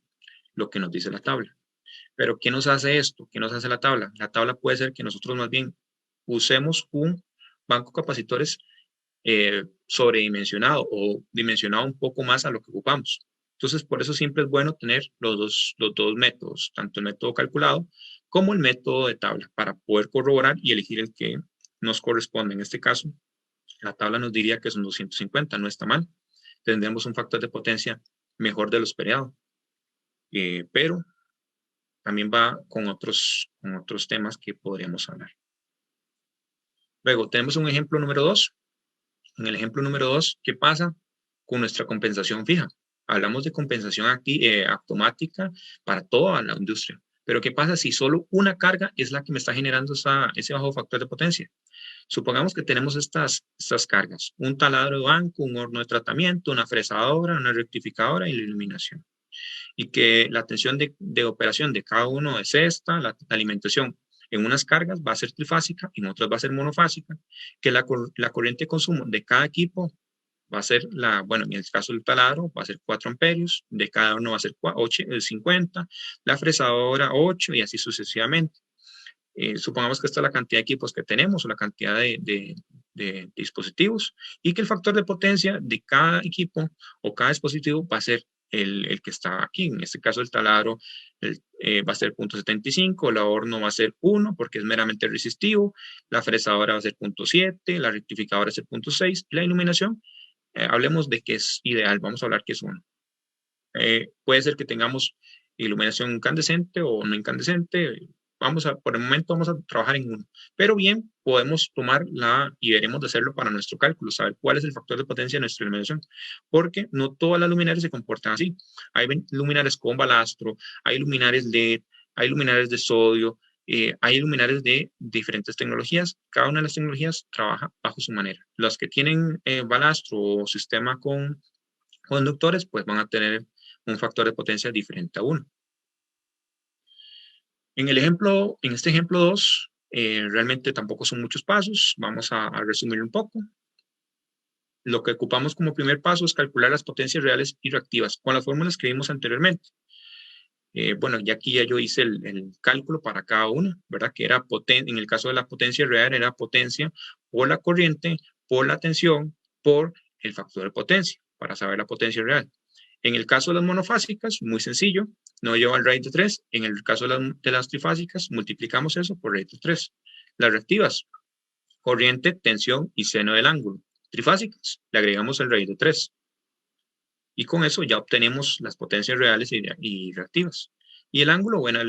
lo que nos dice la tabla. Pero, ¿qué nos hace esto? ¿Qué nos hace la tabla? La tabla puede ser que nosotros más bien usemos un banco de capacitores sobredimensionado o dimensionado un poco más a lo que ocupamos. Entonces, por eso siempre es bueno tener los dos métodos, tanto el método calculado como el método de tabla, para poder corroborar y elegir el que nos corresponde. En este caso, la tabla nos diría que son 250, no está mal. Tendremos un factor de potencia mejor de lo esperado. Pero también va con otros temas que podríamos hablar. Luego, tenemos un ejemplo número 2. En el ejemplo número 2, ¿qué pasa con nuestra compensación fija? Hablamos de compensación automática para toda la industria. Pero ¿qué pasa si solo una carga es la que me está generando ese bajo factor de potencia? Supongamos que tenemos estas cargas, un taladro de banco, un horno de tratamiento, una fresadora, una rectificadora y la iluminación. Y que la tensión de operación de cada uno es esta, la alimentación en unas cargas va a ser trifásica, en otras va a ser monofásica, que la corriente de consumo de cada equipo va a ser bueno, en el caso del taladro va a ser 4 amperios, de cada uno va a ser 50, la fresadora 8 y así sucesivamente. Supongamos que esta es la cantidad de equipos que tenemos o la cantidad de dispositivos y que el factor de potencia de cada equipo o cada dispositivo va a ser el que está aquí. En este caso el taladro va a ser 0.75, la horno va a ser 1 porque es meramente resistivo, la fresadora va a ser 0.7, la rectificadora va a ser 0.6 y la iluminación, hablemos de que es ideal, vamos a hablar que es 1. Puede ser que tengamos iluminación incandescente o no incandescente. Por el momento vamos a trabajar en 1. Pero bien, podemos tomar y veremos de hacerlo para nuestro cálculo, saber cuál es el factor de potencia de nuestra iluminación. Porque no todas las luminarias se comportan así. Hay luminarias con balastro, hay luminarias LED, hay luminarias de sodio, hay luminarias de diferentes tecnologías. Cada una de las tecnologías trabaja bajo su manera. Las que tienen balastro o sistema con conductores, pues van a tener un factor de potencia diferente a 1. En este ejemplo 2, realmente tampoco son muchos pasos. Vamos a resumir un poco. Lo que ocupamos como primer paso es calcular las potencias reales y reactivas con las fórmulas que vimos anteriormente. Bueno, ya aquí yo hice el cálculo para cada una, ¿verdad? Que era en el caso de la potencia real, era potencia por la corriente, por la tensión, por el factor de potencia, para saber la potencia real. En el caso de las monofásicas, muy sencillo, no lleva el raíz de 3. En el caso de las trifásicas, multiplicamos eso por raíz de 3. Las reactivas, corriente, tensión y seno del ángulo. Trifásicas, le agregamos el raíz de 3. Y con eso ya obtenemos las potencias reales y reactivas. Y el ángulo, bueno,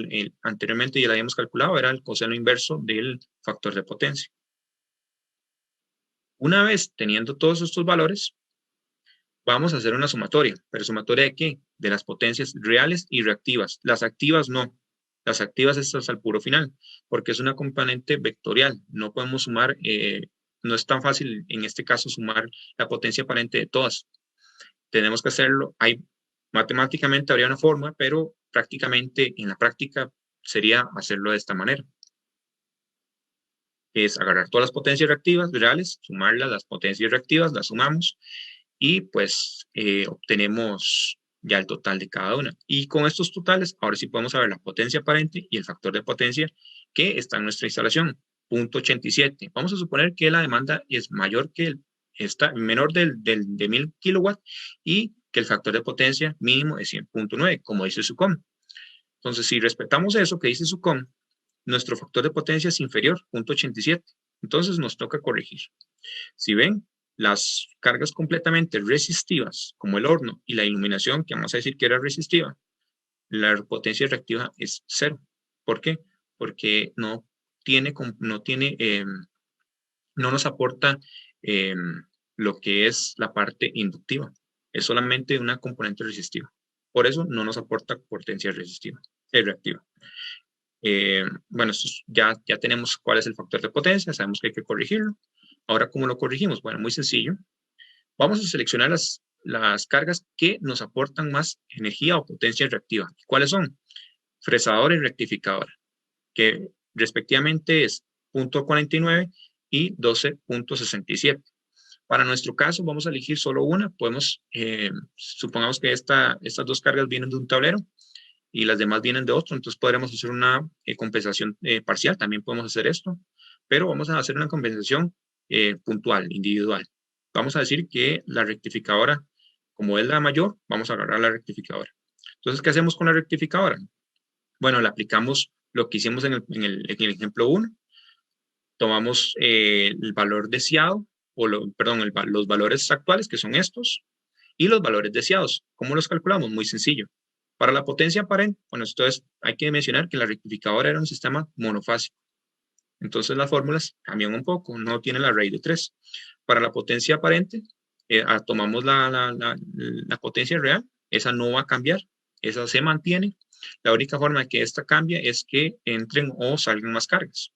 anteriormente ya lo habíamos calculado, era el coseno inverso del factor de potencia. Una vez teniendo todos estos valores, vamos a hacer una sumatoria. ¿Pero sumatoria de qué? De las potencias reales y reactivas. Las activas no. Las activas están al puro final, porque es una componente vectorial. No podemos sumar, no es tan fácil en este caso sumar la potencia aparente de todas. Tenemos que hacerlo. Matemáticamente habría una forma, pero prácticamente en la práctica sería hacerlo de esta manera. Es agarrar todas las potencias reactivas reales, sumarlas, las potencias reactivas, las sumamos y pues obtenemos ya el total de cada una. Y con estos totales, ahora sí podemos saber la potencia aparente y el factor de potencia que está en nuestra instalación, 0.87. Vamos a suponer que la demanda es mayor que menor de 1000 kilowatts y que el factor de potencia mínimo es 100.9, como dice SUCOM. Entonces, si respetamos eso que dice SUCOM, nuestro factor de potencia es inferior, 0.87. Entonces, nos toca corregir. Si ven, las cargas completamente resistivas, como el horno y la iluminación, que vamos a decir que era resistiva, la potencia reactiva es 0. ¿Por qué? Porque no nos aporta lo que es la parte inductiva. Es solamente una componente resistiva. Por eso no nos aporta potencia reactiva. Bueno, ya tenemos cuál es el factor de potencia, sabemos que hay que corregirlo. Ahora, ¿cómo lo corregimos? Bueno, muy sencillo. Vamos a seleccionar las cargas que nos aportan más energía o potencia reactiva. ¿Cuáles son? Fresadora y rectificadora, que respectivamente es 0.49 y 12.67. Para nuestro caso, vamos a elegir solo una. Supongamos que estas dos cargas vienen de un tablero y las demás vienen de otro, entonces podremos hacer una compensación parcial, también podemos hacer esto, pero vamos a hacer una compensación puntual, individual. Vamos a decir que la rectificadora, como es la mayor, vamos a agarrar la rectificadora. Entonces, ¿qué hacemos con la rectificadora? Bueno, le aplicamos lo que hicimos en el ejemplo 1, tomamos el valor deseado, los valores actuales, que son estos, y los valores deseados. ¿Cómo los calculamos? Muy sencillo. Para la potencia aparente, bueno, entonces hay que mencionar que la rectificadora era un sistema monofásico. Entonces las fórmulas cambian un poco, no tiene la raíz de 3. Para la potencia aparente, tomamos la potencia real, esa no va a cambiar, esa se mantiene. La única forma de que esta cambie es que entren o salgan más cargas.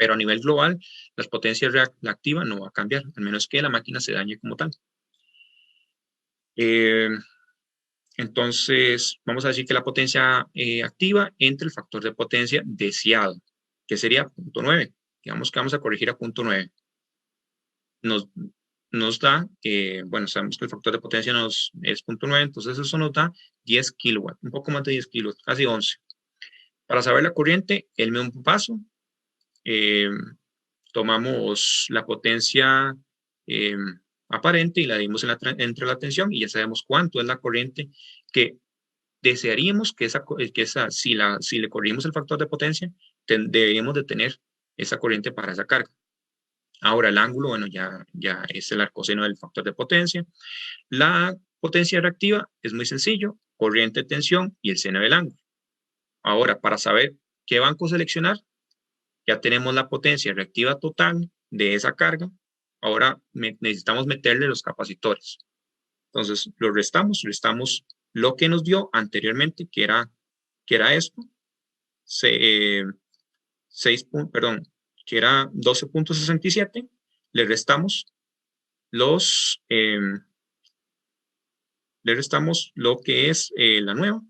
Pero a nivel global, las potencias reactivas no va a cambiar, al menos que la máquina se dañe como tal. Entonces, vamos a decir que la potencia activa entre el factor de potencia deseado, que sería 0.9. Digamos que vamos a corregir a 0.9. Nos da, bueno, sabemos que el factor de potencia es 0.9, entonces eso nos da 10 kilowatts, un poco más de 10 kilos, casi 11. Para saber la corriente, el mismo paso, tomamos la potencia aparente y la dimos entre la tensión y ya sabemos cuánto es la corriente que desearíamos que si le corrimos el factor de potencia, deberíamos de tener esa corriente para esa carga. Ahora el ángulo, bueno, ya es el arcoseno del factor de potencia. La potencia reactiva es muy sencillo, corriente, tensión y el seno del ángulo. Ahora, para saber qué banco seleccionar, ya tenemos la potencia reactiva total de esa carga. Ahora necesitamos meterle los capacitores. Entonces, lo restamos lo que nos dio anteriormente, que era esto, que era 12.67, le restamos lo que es la nueva,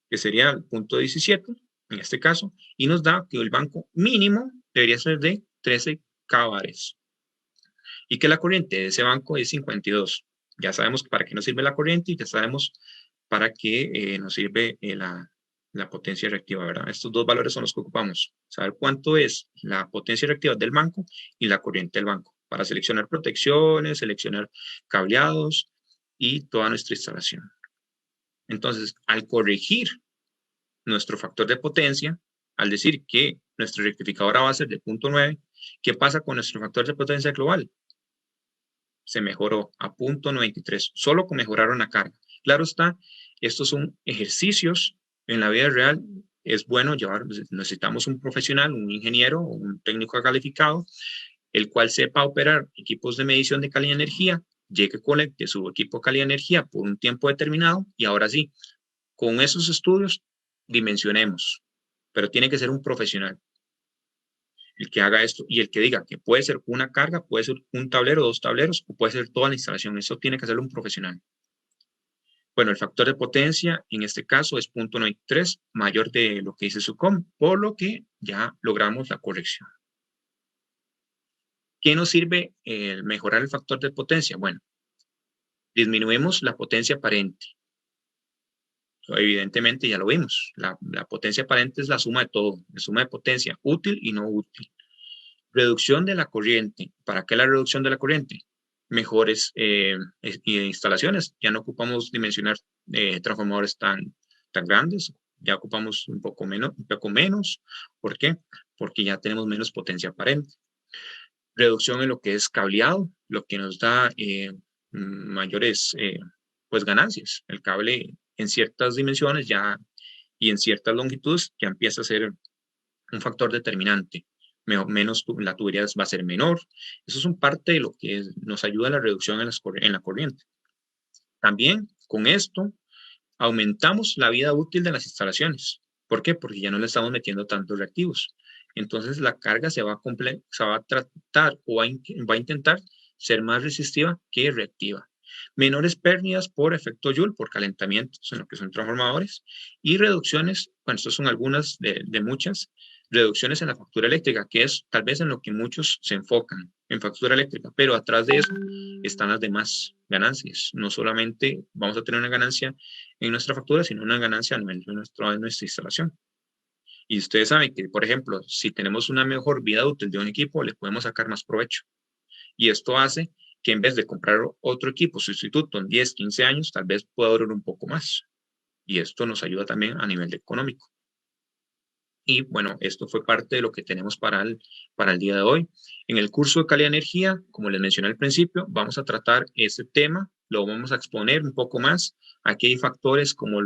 que sería el punto 17, en este caso, y nos da que el banco mínimo debería ser de 13 kVares. Y que la corriente de ese banco es 52. Ya sabemos para qué nos sirve la corriente y ya sabemos para qué nos sirve la potencia reactiva, ¿verdad? Estos dos valores son los que ocupamos. Saber cuánto es la potencia reactiva del banco y la corriente del banco para seleccionar protecciones, seleccionar cableados y toda nuestra instalación. Entonces, al corregir nuestro factor de potencia, al decir que nuestra rectificadora va a ser de 0.9, ¿qué pasa con nuestro factor de potencia global? Se mejoró a 0.93, solo con mejorar una carga. Claro está, estos son ejercicios en la vida real. Es bueno necesitamos un profesional, un ingeniero o un técnico calificado, el cual sepa operar equipos de medición de calidad de energía, llegue, conecte su equipo de calidad de energía por un tiempo determinado y ahora sí, con esos estudios dimensionemos, pero tiene que ser un profesional el que haga esto y el que diga que puede ser una carga, puede ser un tablero, dos tableros o puede ser toda la instalación. Eso tiene que hacerlo un profesional. Bueno, el factor de potencia en este caso es 0.93, mayor de lo que dice SUCOM, por lo que ya logramos la corrección. ¿Qué nos sirve mejorar el factor de potencia? Bueno, disminuimos la potencia aparente. Evidentemente ya lo vimos. La potencia aparente es la suma de todo, la suma de potencia útil y no útil. Reducción de la corriente. ¿Para qué la reducción de la corriente? Mejores instalaciones. Ya no ocupamos dimensionar transformadores tan grandes. Ya ocupamos un poco menos. ¿Por qué? Porque ya tenemos menos potencia aparente. Reducción en lo que es cableado, lo que nos da mayores pues ganancias. El cable en ciertas dimensiones ya y en ciertas longitudes ya empieza a ser un factor determinante. La tubería va a ser menor. Eso es un parte de lo que nos ayuda a la reducción en la corriente. También con esto aumentamos la vida útil de las instalaciones. ¿Por qué? Porque ya no le estamos metiendo tantos reactivos. Entonces la carga se va a tratar o va a intentar ser más resistiva que reactiva. Menores pérdidas por efecto Joule, por calentamientos en lo que son transformadores y reducciones, bueno, estas son algunas de muchas, reducciones en la factura eléctrica, que es tal vez en lo que muchos se enfocan, en factura eléctrica, pero atrás de eso están las demás ganancias. No solamente vamos a tener una ganancia en nuestra factura, sino una ganancia a nivel de nuestra instalación. Y ustedes saben que, por ejemplo, si tenemos una mejor vida útil de un equipo, le podemos sacar más provecho. Y esto hace que en vez de comprar otro equipo sustituto en 10, 15 años, tal vez pueda durar un poco más. Y esto nos ayuda también a nivel económico. Y bueno, esto fue parte de lo que tenemos para el día de hoy. En el curso de calidad de energía, como les mencioné al principio, vamos a tratar este tema, lo vamos a exponer un poco más. Aquí hay factores como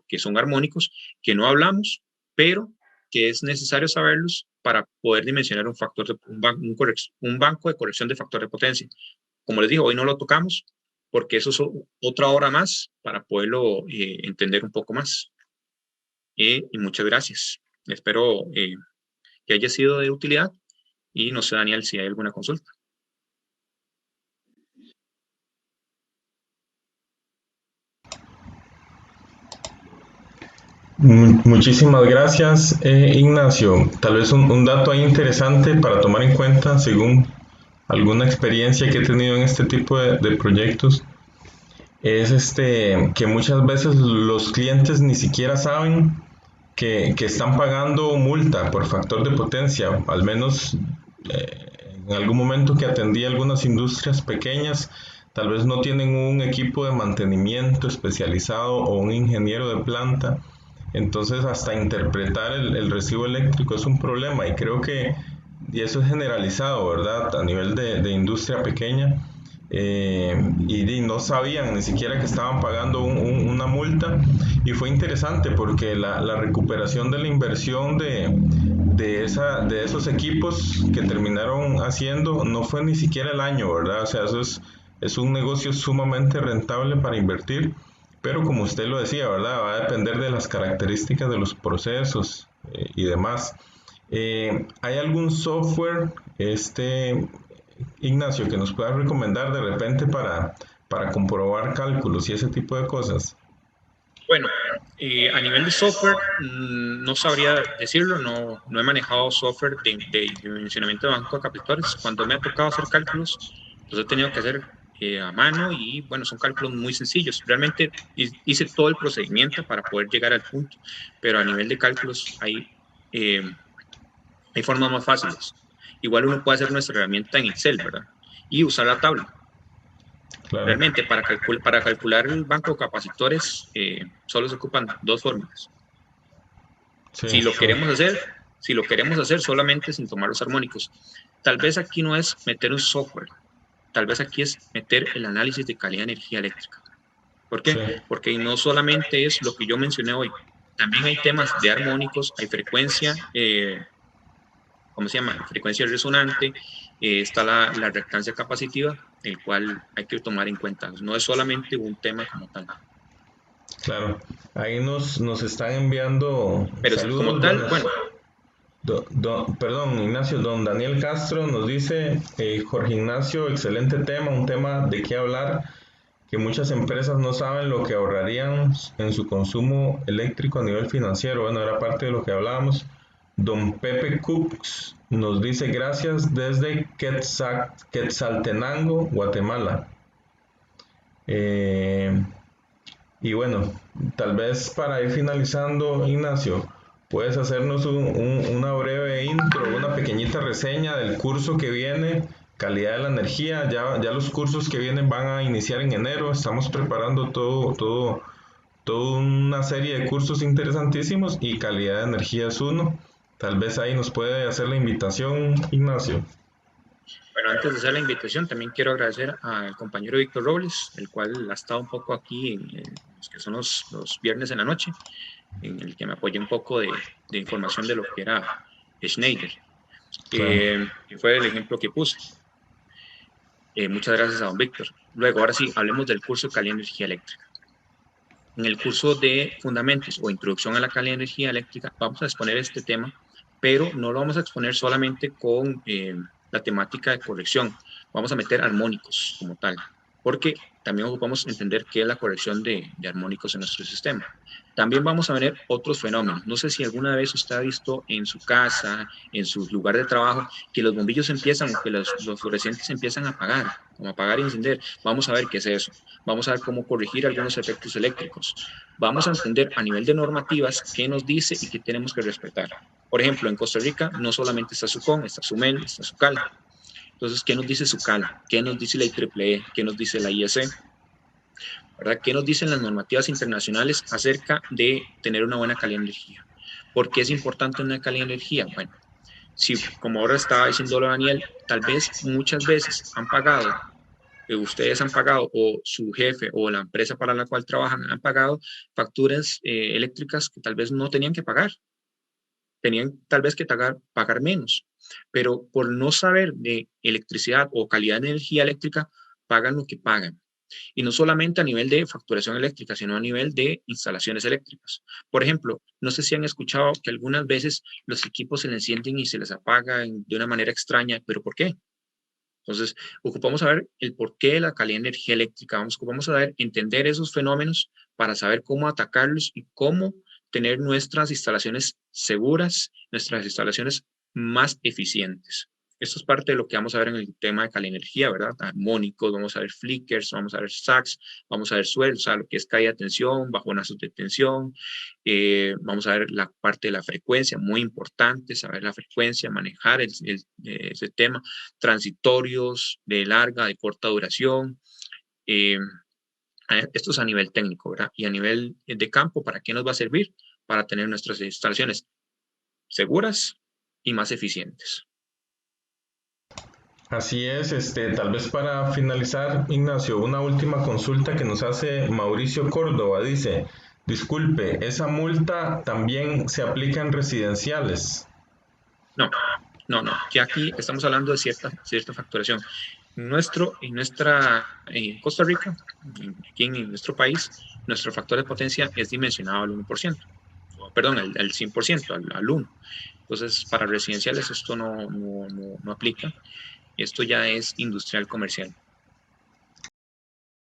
que son armónicos, que no hablamos, pero que es necesario saberlos para poder dimensionar un banco de corrección de factor de potencia. Como les digo, hoy no lo tocamos, porque eso es otra hora más para poderlo entender un poco más. Y muchas gracias. Espero que haya sido de utilidad. Y no sé, Daniel, si hay alguna consulta. Muchísimas gracias, Ignacio. Tal vez un dato ahí interesante para tomar en cuenta según alguna experiencia que he tenido en este tipo de proyectos es que muchas veces los clientes ni siquiera saben que están pagando multa por factor de potencia. Al menos en algún momento que atendí algunas industrias pequeñas, tal vez no tienen un equipo de mantenimiento especializado o un ingeniero de planta. Entonces hasta interpretar el recibo eléctrico es un problema y creo que, y eso es generalizado, ¿verdad? A nivel de industria pequeña. Y no sabían ni siquiera que estaban pagando una multa y fue interesante porque la recuperación de la inversión de esos equipos que terminaron haciendo no fue ni siquiera el año, ¿verdad? O sea, eso es un negocio sumamente rentable para invertir, pero como usted lo decía, ¿verdad? Va a depender de las características de los procesos y demás. ¿Hay algún software, Ignacio, que nos pueda recomendar de repente para comprobar cálculos y ese tipo de cosas? Bueno, a nivel de software, no sabría decirlo, no he manejado software de dimensionamiento de banco de capitales. Cuando me ha tocado hacer cálculos, los he tenido que hacer a mano y bueno, son cálculos muy sencillos. Realmente hice todo el procedimiento para poder llegar al punto, pero a nivel de cálculos eh, hay formas más fáciles. Igual uno puede hacer nuestra herramienta en Excel, ¿verdad? Y usar la tabla. Claro. Realmente, para calcular el banco de capacitores, solo se ocupan dos fórmulas. Sí, Si lo sí. queremos hacer, si lo queremos hacer solamente sin tomar los armónicos, tal vez aquí no es meter un software, tal vez aquí es meter el análisis de calidad de energía eléctrica. ¿Por Sí, qué? Porque no solamente es lo que yo mencioné hoy, también hay temas de armónicos, hay frecuencia, ¿cómo se llama? Frecuencia resonante, está la reactancia capacitiva, el cual hay que tomar en cuenta. No es solamente un tema como tal. claro. Ahí nos están enviando Pero como saludos. tal, Bueno, bueno, perdón, Ignacio, don Daniel Castro nos dice, Jorge Ignacio, excelente tema, un tema de qué hablar, que muchas empresas no saben lo que ahorrarían en su consumo eléctrico a nivel financiero. Bueno, era parte de lo que hablábamos. Don Pepe Cooks nos dice gracias desde Quetzaltenango, Guatemala. Eh, y bueno, tal vez para ir finalizando, Ignacio, puedes hacernos una breve intro, una pequeñita reseña del curso que viene, calidad de la energía. Ya los cursos que vienen van a iniciar en enero. Estamos preparando toda una serie de cursos interesantísimos y calidad de energía es uno. Tal vez ahí nos puede hacer la invitación, Ignacio. bueno, antes de hacer la invitación, también quiero agradecer al compañero Víctor Robles, el cual ha estado un poco aquí en los que son los viernes en la noche, en el que me apoya un poco de información de lo que era Schneider, Claro. que fue el ejemplo que puse. Muchas gracias a don Víctor. Luego, ahora sí, hablemos del curso de calidad de energía eléctrica. En el curso de fundamentos o introducción a la calidad de energía eléctrica, vamos a exponer este tema, pero no lo vamos a exponer solamente con la temática de corrección. Vamos a meter armónicos como tal, porque también ocupamos entender qué es la corrección de armónicos en nuestro sistema. También vamos a ver otros fenómenos. No sé si alguna vez usted ha visto en su casa, en su lugar de trabajo, que los bombillos empiezan, que los fluorescentes empiezan a apagar, como apagar y encender. Vamos a ver qué es eso. Vamos a ver cómo corregir algunos efectos eléctricos. Vamos a entender a nivel de normativas qué nos dice y qué tenemos que respetar. Por ejemplo, en Costa Rica no solamente está SUCON, está SUMEL, está SUCAL. Entonces, ¿qué nos dice SUCAL? ¿Qué nos dice la IEEE? ¿Qué nos dice la IEC? ¿Verdad? ¿Qué nos dicen las normativas internacionales acerca de tener una buena calidad de energía? ¿Por qué es importante una calidad de energía? Bueno, si como ahora estaba diciendo Daniel, tal vez muchas veces han pagado ustedes han pagado o su jefe o la empresa para la cual trabajan han pagado facturas eléctricas que tal vez no tenían que pagar, tenían tal vez que pagar menos, pero por no saber de electricidad o calidad de energía eléctrica, pagan lo que pagan. Y no solamente a nivel de facturación eléctrica, sino a nivel de instalaciones eléctricas. Por ejemplo, no sé si han escuchado que algunas veces los equipos se les encienden y se les apagan de una manera extraña, pero ¿por qué? Entonces, ocupamos saber el porqué de la calidad de energía eléctrica, ocupamos saber entender esos fenómenos para saber cómo atacarlos y cómo tener nuestras instalaciones seguras, nuestras instalaciones más eficientes. Esto es parte de lo que vamos a ver en el tema de calidad de energía, ¿verdad? Armónicos, vamos a ver flickers, vamos a ver sacks, vamos a ver swells, o sea, lo que es caída de tensión, bajonazos de tensión. Vamos a ver la parte de la frecuencia, muy importante, saber la frecuencia, manejar ese tema. Transitorios de larga, de corta duración. Esto es a nivel técnico, ¿verdad? Y a nivel de campo, ¿para qué nos va a servir? Para tener nuestras instalaciones seguras y más eficientes. Así es, tal vez para finalizar, Ignacio, una última consulta que nos hace Mauricio Córdoba. Dice, disculpe, ¿esa multa también se aplica en residenciales? No, que aquí estamos hablando de cierta facturación. En Costa Rica, aquí en nuestro país, nuestro factor de potencia es dimensionado al 1%, perdón, al 100%, al 1%. Entonces, para residenciales esto no aplica. Esto ya es industrial comercial.